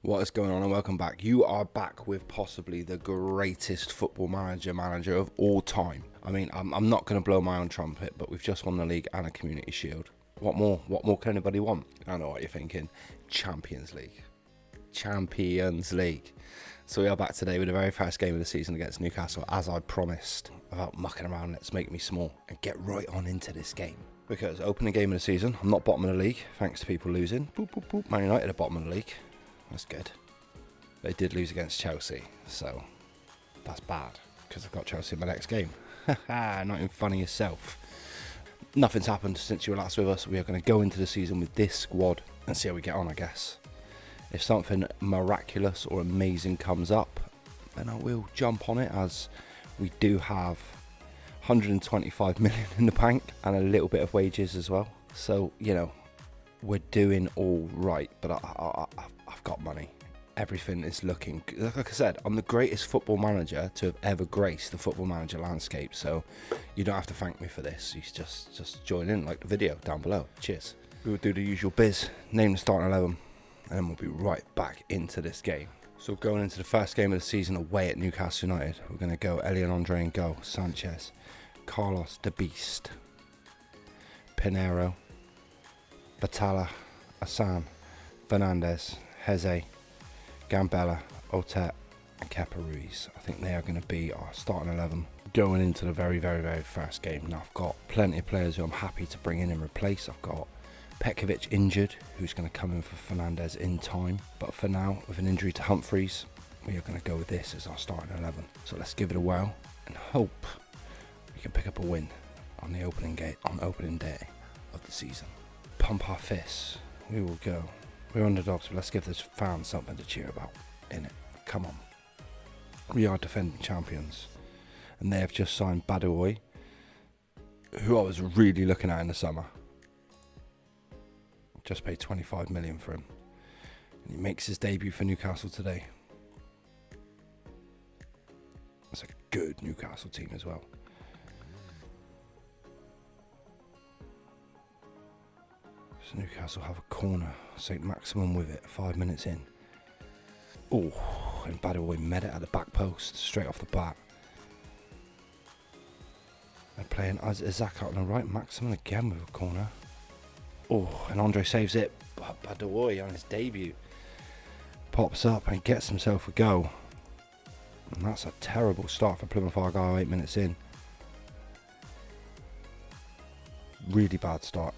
What is going on, and welcome back. You are back with possibly the greatest football manager of all time. I mean, I'm not going to blow my own trumpet, but we've just won the league and a community shield. What more can anybody want? I know what you're thinking. Champions League. So we are back today with the very first game of the season against Newcastle, as I promised. Without mucking around, let's make me small and get right on into this game. Because opening game of the season, I'm not bottom of the league, thanks to people losing. Boop, boop, boop. Man United are bottom of the league. That's good. They did lose against Chelsea, so that's bad, because I've got Chelsea in my next game. Haha, not even funny yourself. Nothing's happened since you were last with us. We are going to go into the season with this squad and see how we get on, I guess. If something miraculous or amazing comes up, then I will jump on it, as we do have 125 million in the bank and a little bit of wages as well. So, you know, we're doing all right, but I've got money. Everything is looking, like I said, I'm the greatest football manager to have ever graced the football manager landscape, so you don't have to thank me for this. You just join in, like the video down below. Cheers. We will do the usual biz, name the starting 11, and then we'll be right back into this game. So going into the first game of the season away at Newcastle United, we're going to go Elian Andre in goal, Sanchez, Carlos the Beast, Pinheiro, Batalla, Asan, Fernandez, Heze, Gambella, Otet and Kepa Ruiz. I think they are going to be our starting 11 going into the very first game. Now I've got plenty of players who I'm happy to bring in and replace. I've got Petkovic injured, who's going to come in for Fernandez in time. But for now, with an injury to Humphreys, we are going to go with this as our starting 11. So let's give it a whirl and hope we can pick up a win on the opening day of the season. Pump our fists. We will go. We're underdogs, but let's give this fans something to cheer about, innit? Come on. We are defending champions. And they have just signed Badoy, who I was really looking at in the summer. Just paid 25 million for him. And he makes his debut for Newcastle today. That's a good Newcastle team as well. Newcastle have a corner, St. Maximum with it, 5 minutes in. Oh, and Badoy met it at the back post, straight off the bat. They're playing Isaac out on the right, Maximum again with a corner. Oh, and Andre saves it, but Badoy on his debut pops up and gets himself a goal. And that's a terrible start for Plymouth Argyle 8 minutes in. Really bad start.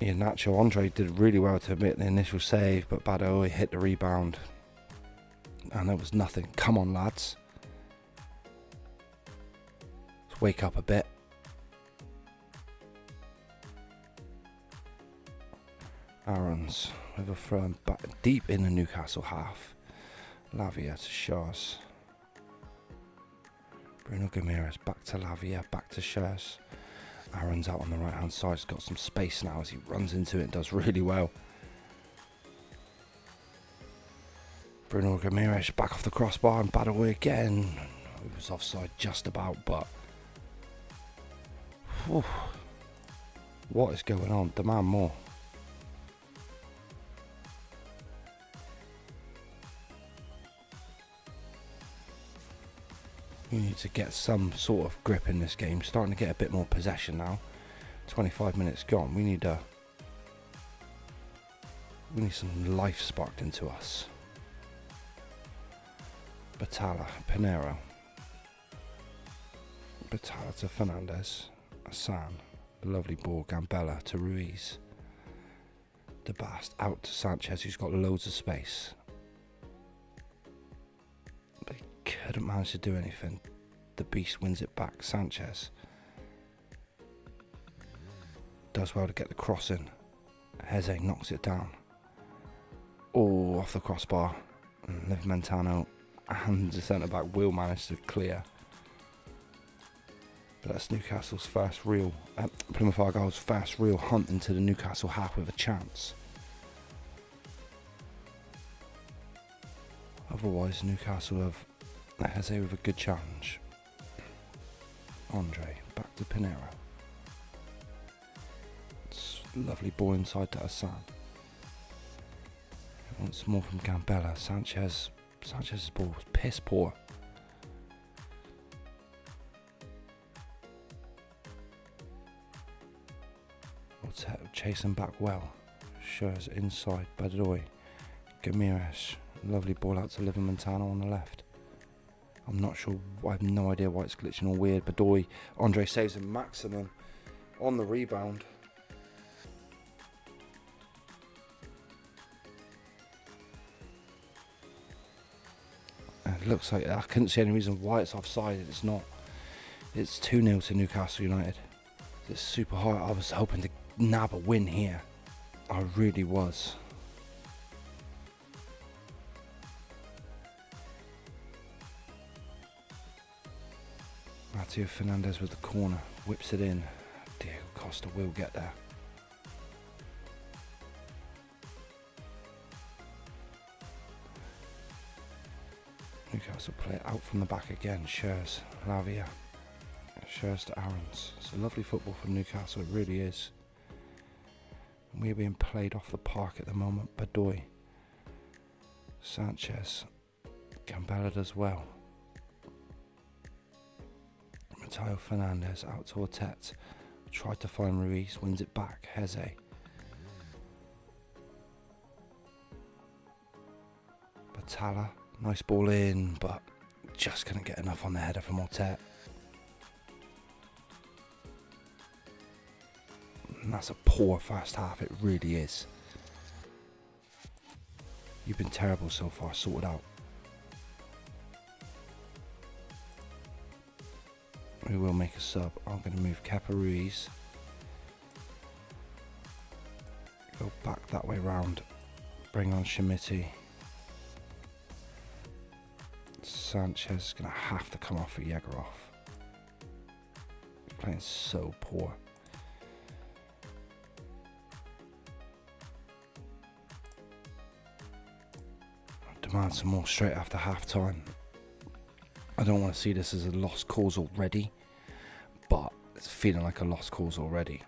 Ian Nacho, Andre did really well to make the initial save, but Badoy hit the rebound and there was nothing. Come on, lads. Let's wake up a bit. Aarons with a throw back deep in the Newcastle half. Lavia to Shars. Bruno Ramirez back to Lavia, back to Shars. Aaron's out on the right hand side, he's got some space now as he runs into it and does really well. Bruno Ramirez back off the crossbar and Badoy again. He was offside just about, but whew, what is going on? Demand more. We need to get some sort of grip in this game. Starting to get a bit more possession now. 25 minutes gone. We need some life sparked into us. Batalla, Pinheiro. Batalla to Fernandez. Asan. Lovely ball. Gambella to Ruiz. De Bast out to Sanchez, who's got loads of space. Couldn't manage to do anything. The Beast wins it back. Sanchez does well to get the cross in. Heze knocks it down. Oh, off the crossbar. Liv Mentano and the centre back will manage to clear. But that's Newcastle's first real, Plymouth Argyle's first real hunt into the Newcastle half with a chance. Otherwise, Newcastle have Heze with a good challenge. Andre, back to Pinero. Lovely ball inside to Hassan. Once more from Gambella. Sanchez's ball was piss poor. Chasing back well. Shows inside. Badoy. Gamiresh. Lovely ball out to Livermontano on the left. I'm not sure. I have no idea why it's glitching all weird. Badoy. Andre saves him. Maximum on the rebound. It looks like I couldn't see any reason why it's offside. It's not. It's 2-0 to Newcastle United. It's super hard. I was hoping to nab a win here. I really was. Mateo Fernandez with the corner. Whips it in. Diego Costa will get there. Newcastle play it out from the back again. Shares Lavia. Shares to Aarons. It's a lovely football from Newcastle, it really is. We're being played off the park at the moment. Badoy. Sanchez. Gambella does well. Mateo Fernandez out to Ortet. Tried to find Ruiz, wins it back. Heze. Batalla. Nice ball in, but just couldn't get enough on the header from Ortet. And that's a poor first half, it really is. You've been terrible so far, sort it out. We will make a sub. I'm going to move Kepa Ruiz. Go back that way round. Bring on Shimiti. Sanchez is going to have to come off for Yegorov. He's playing so poor. Demand some more straight after half time. I don't want to see this as a lost cause already, but it's feeling like a lost cause already.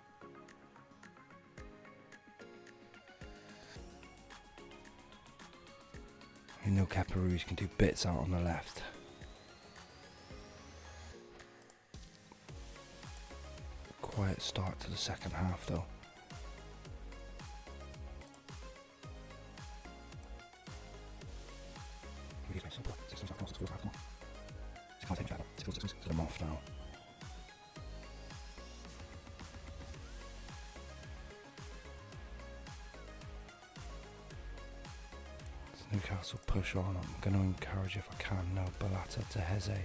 You know Kepa Ruiz can do bits out on the left. Quiet start to the second half though. I'm off now. Newcastle push on. I'm going to encourage if I can. No, Balata to Heze.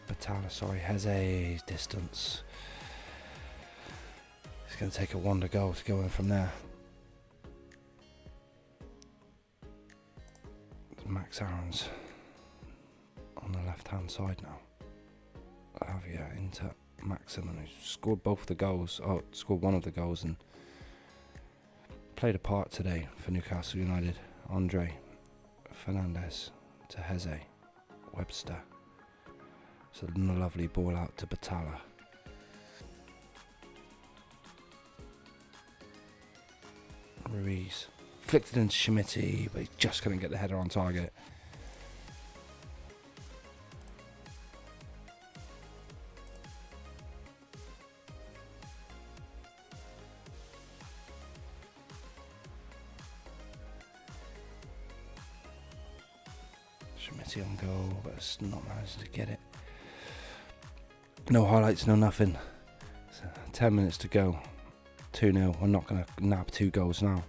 Batalla, sorry, Heze distance. It's going to take a wonder goal to go in from there. Max Aarons on the left hand side now. Avia into Maximin, who scored both the goals. Oh, scored one of the goals and played a part today for Newcastle United. Andre Fernandez to Heze. Webster. So a lovely ball out to Batalla. Ruiz. Flicked it into Shimiti, but he just couldn't get the header on target. Shimiti on goal, but it's not managed to get it. No highlights, no nothing. So 10 minutes to go. 2-0. We're not going to nab 2 goals now.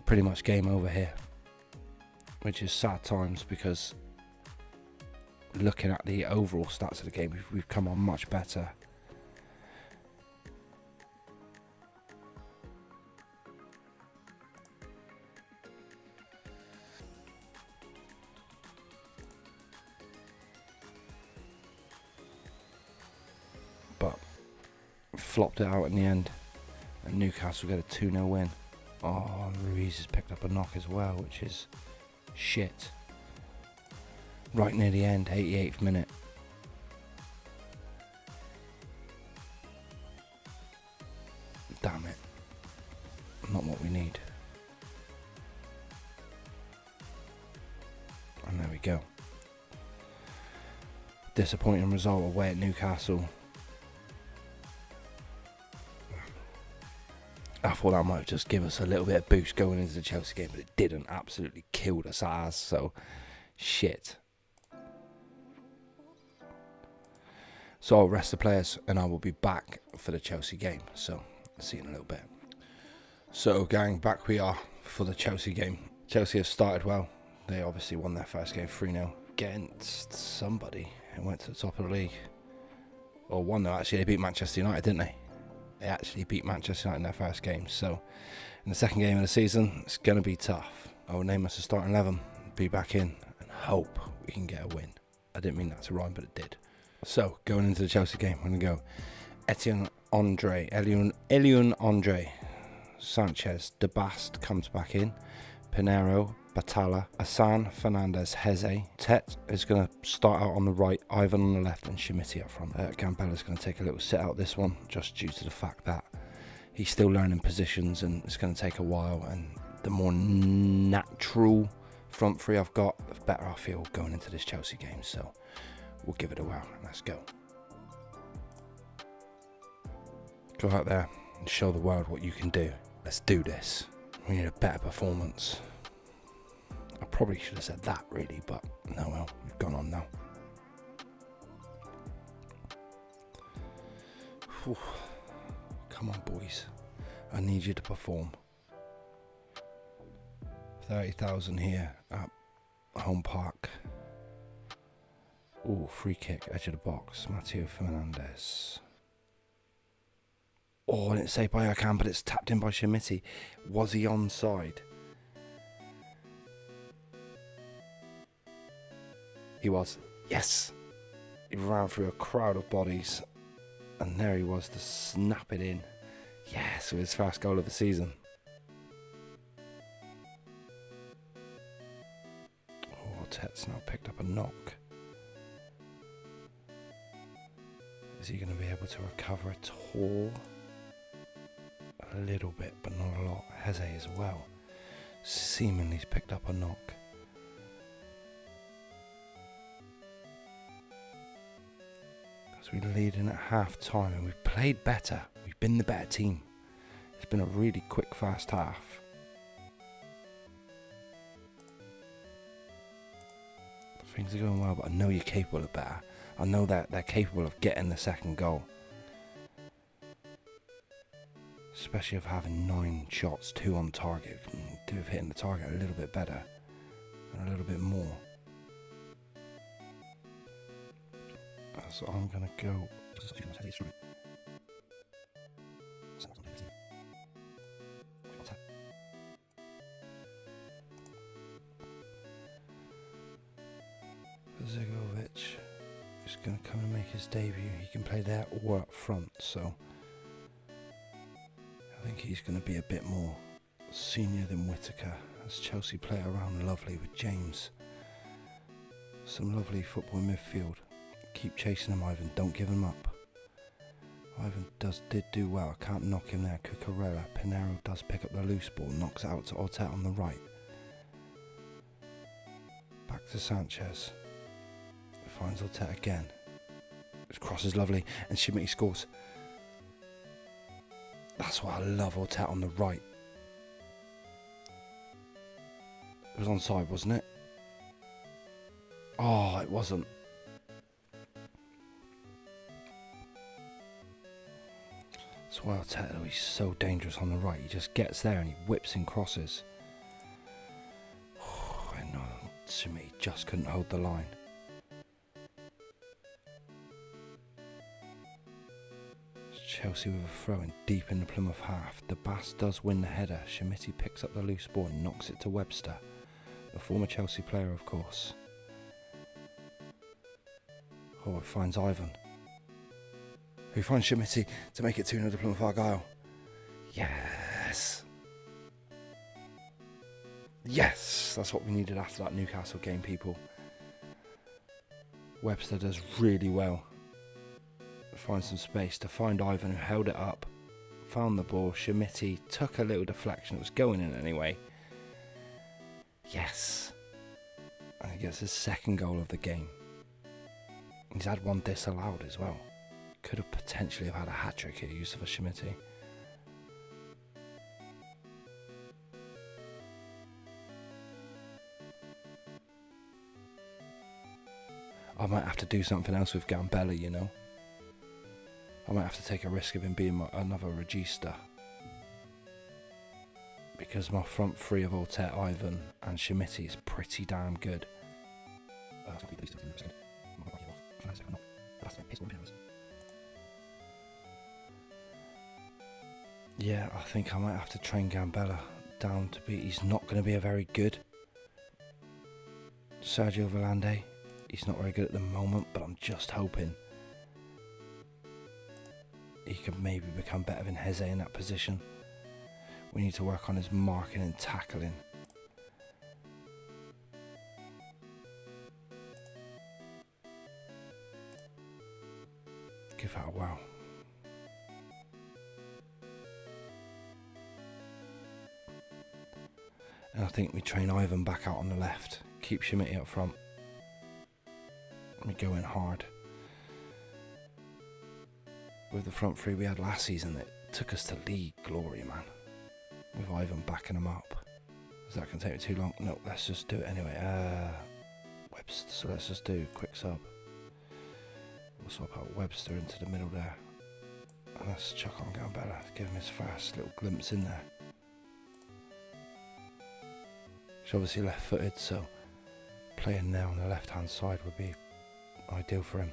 Pretty much game over here, which is sad times because looking at the overall stats of the game, we've come on much better. But flopped it out in the end, and Newcastle get a 2-0 win. Oh, Ruiz has picked up a knock as well, which is shit. Right near the end, 88th minute. damn it. Not what we need. And there we go. Disappointing result away at Newcastle. I thought that might just give us a little bit of boost going into the Chelsea game, but it didn't. Absolutely killed us as. So, shit. So I'll rest the players and I will be back for the Chelsea game. So, see you in a little bit. So, gang, back we are for the Chelsea game. Chelsea have started well. They obviously won their first game 3-0 against somebody and went to the top of the league. Or won though, actually. They beat Manchester United, didn't they? They actually beat Manchester United in their first game. So, in the second game of the season, it's going to be tough. I will name us a starting 11, be back in, and hope we can get a win. I didn't mean that to rhyme, but it did. So, going into the Chelsea game, we're going to go Elion Andre, Sanchez, Debast comes back in, Pinero, Batala, Asan, Fernandez, Heze. Tet is going to start out on the right, Ivan on the left, and Schmidt up front. Gambella's going to take a little sit out this one, just due to the fact that he's still learning positions and it's going to take a while. And the more natural front three I've got, the better I feel going into this Chelsea game. So we'll give it a whirl. Let's go. Go out there and show the world what you can do. Let's do this. We need a better performance. I probably should have said that really, but no, well, we've gone on now. Whew. Come on, boys. I need you to perform. 30,000 here at home park. Ooh, free kick, edge of the box. Mateo Fernandez. Oh, I didn't say by Akan, but it's tapped in by Schmidt. Was he onside? He was. Yes. He ran through a crowd of bodies. And there he was to snap it in. Yes, with his first goal of the season. Oh, Tet's now picked up a knock. Is he going to be able to recover at all? A little bit, but not a lot. Heze as well. Seemingly he's picked up a knock. As we lead in at half time, and we've played better. We've been the better team. It's been a really quick first half. Things are going well, but I know you're capable of better. I know that they're capable of getting the second goal. Especially of having 9 shots, 2 on target. Do of hitting the target a little bit better. And a little bit more. So I'm going to go... Zigovic is going to come and make his debut. He can play there or up front, so... I think he's going to be a bit more senior than Whittaker, as Chelsea play around lovely with James. Some lovely football in midfield. Keep chasing him, Ivan. Don't give him up. Ivan did do well. I can't knock him there. Cucurella. Pinero does pick up the loose ball. Knocks it out to Ortet on the right. Back to Sanchez. Finds Ortet again. His cross is lovely. And Schmidt scores. That's why I love Ortet on the right. It was onside, wasn't it? Oh, it wasn't. That's why Ortet, he's so dangerous on the right. He just gets there and he whips and crosses. Oh, I know. Schmidt just couldn't hold the line. Chelsea with a throw in deep in the Plymouth half. The Bass does win the header. Schmidt picks up the loose ball and knocks it to Webster, the former Chelsea player, of course. Oh, it finds Ivan, who finds Schmidt to make it 2-0 to Plymouth Argyle. Yes! Yes! That's what we needed after that Newcastle game, people. Webster does really well. Find some space to find Ivan, who held it up found the ball. Schmidt took a little deflection. It was going in anyway. Yes. And he gets his second goal of the game. He's had one disallowed as well. Could have potentially have had a hat-trick here, Yusufa Schmidt. I might have to do something else with Gambella, you know. I might have to take a risk of him being another regista. Because my front three of Altet, Ivan and Schmidt is pretty damn good. Yeah, I think I might have to train Gambella down to be... He's not going to be a very good Sergio Valande. He's not very good at the moment, but I'm just hoping he could maybe become better than Heze in that position. We need to work on his marking and tackling. Give that a whirl. And I think we train Ivan back out on the left. Keep Schmidt up front. We go in hard. With the front three we had last season, it took us to league glory, man. With Ivan backing him up. Is that going to take me too long? No, let's just do it anyway. Webster, so let's just do quick sub. We'll swap out Webster into the middle there. And let's chuck on Gambella. Give him his first little glimpse in there. He's obviously left-footed, so playing there on the left-hand side would be ideal for him.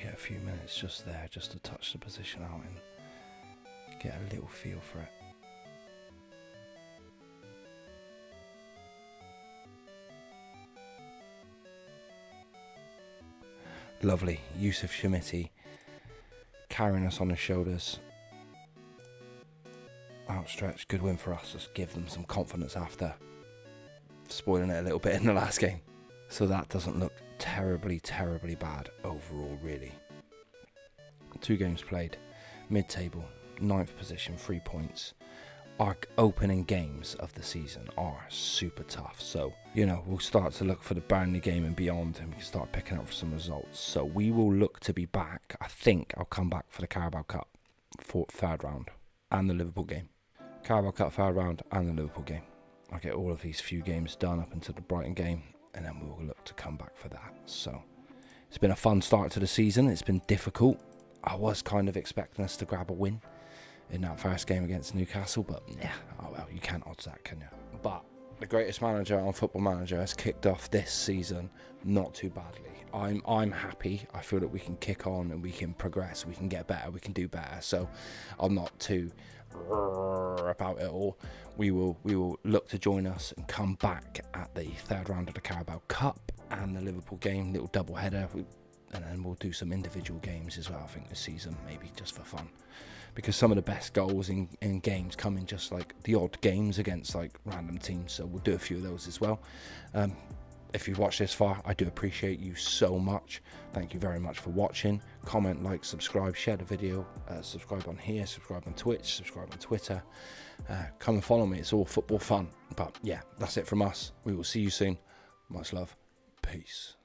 Get a few minutes just there, just to touch the position out and get a little feel for it. Lovely, Yusuf Schmidt carrying us on his shoulders. Outstretched, good win for us. Just give them some confidence after spoiling it a little bit in the last game. So that doesn't look terribly bad overall, really. 2 games played, mid-table, 9th position, 3 points. Our opening games of the season are super tough, so you know we'll start to look for the Burnley game and beyond, and we can start picking up some results. So we will look to be back. I think I'll come back for the Carabao Cup for 3rd round and the Liverpool game. Carabao Cup 3rd round and the Liverpool game. I'll get all of these few games done up until the Brighton game, and then we'll look to come back for that. So it's been a fun start to the season. It's been difficult. I was kind of expecting us to grab a win in that first game against Newcastle, but yeah, oh well, you can't odds that, can you? But the greatest manager on Football Manager has kicked off this season not too badly. I'm happy. I feel that we can kick on and we can progress, we can get better, we can do better. So I'm not too about it all. We will look to join us and come back at the 3rd round of the Carabao Cup and the Liverpool game, little double header, and then we'll do some individual games as well, I think, this season, maybe just for fun, because some of the best goals in games come in just like the odd games against like random teams, so we'll do a few of those as well. If you've watched this far, I do appreciate you so much. Thank you very much for watching. Comment, like, subscribe, share the video. Subscribe on here, subscribe on Twitch, subscribe on Twitter. Come and follow me. It's all football fun. But yeah, that's it from us. We will see you soon. Much love. Peace.